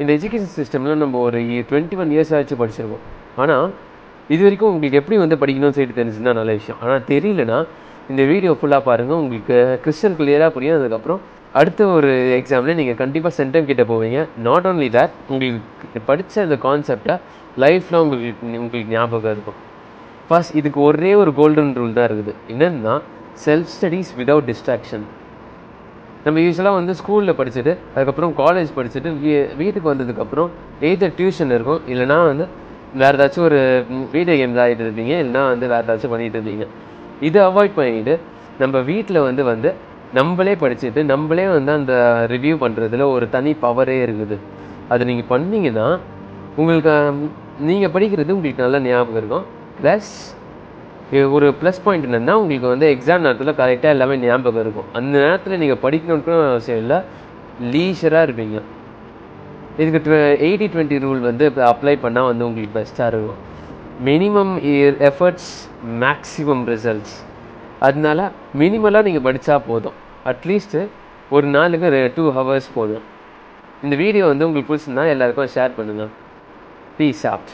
இந்த எஜுகேஷன் சிஸ்டமில் நம்ம ஒரு 21 இயர்ஸ் ஆச்சு படிச்சிருக்கோம். ஆனால் இது வரைக்கும் உங்களுக்கு எப்படி வந்து படிக்கணும்னு சொல்லிட்டு தெரிஞ்சுன்னா நல்ல விஷயம். ஆனால் தெரியலனா இந்த வீடியோ ஃபுல்லாக பாருங்கள், உங்களுக்கு கிறிஸ்டல் கிளியராக புரியும். அதுக்கப்புறம் அடுத்த ஒரு எக்ஸாமில் நீங்கள் கண்டிப்பாக சென்டம் கிட்ட போவீங்க. நாட் ஓன்லி தட், உங்களுக்கு படித்த அந்த கான்செப்டை லைஃப்பில் உங்களுக்கு ஞாபகம் இருக்கும். ஃபர்ஸ்ட் இதுக்கு ஒரே ஒரு கோல்டன் ரூல் தான் இருக்குது. என்னென்னா செல்ஃப் ஸ்டடீஸ் விதவுட் டிஸ்ட்ராக்ஷன். நம்ம யூஸ்வலாக வந்து ஸ்கூலில் படிச்சுட்டு அதுக்கப்புறம் காலேஜ் படிச்சுட்டு வீட்டுக்கு வந்ததுக்கப்புறம் எய்தர் டியூஷன் இருக்கும், இல்லைனா வந்து வேறு ஏதாச்சும் ஒரு வீடியோ கேம்ஸ் ஆகிட்டு இருப்பீங்க, இல்லைனா வந்து வேறு ஏதாச்சும் பண்ணிகிட்டு இருப்பீங்க. இதை அவாய்ட் பண்ணிவிட்டு நம்ம வீட்டில் வந்து நம்மளே படிச்சுட்டு நம்மளே வந்து அந்த ரிவ்யூ பண்ணுறதுல ஒரு தனி பவரே இருக்குது. அது நீங்கள் பண்ணிங்கன்னா உங்களுக்கு நீங்கள் படிக்கிறது உங்களுக்கு நல்லா ஞாபகம் இருக்கும். ப்ளஸ் ஒரு ப்ளஸ் பாயிண்ட் என்னென்னா, உங்களுக்கு வந்து எக்ஸாம் நேரத்தில் கரெக்டாக எல்லாமே ஞாபகம் இருக்கும். அந்த நேரத்தில் நீங்கள் படிக்கணும்னு அவசியம் இல்லை, லீஷராக இருப்பீங்க. இதுக்கு 80-20 ரூல் வந்து இப்போ அப்ளை பண்ணால் வந்து உங்களுக்கு பெஸ்ட்டாக இருக்கும். Minimum efforts maximum results. அதனால மினிமலாக நீங்கள் படித்தா போதும். அட்லீஸ்ட்டு ஒரு நாளுக்கு 2 ஹவர்ஸ் போதும். இந்த வீடியோ வந்து உங்களுக்கு பிடிச்சிருந்தா எல்லாருக்கும் ஷேர் பண்ணுங்கள். Peace out.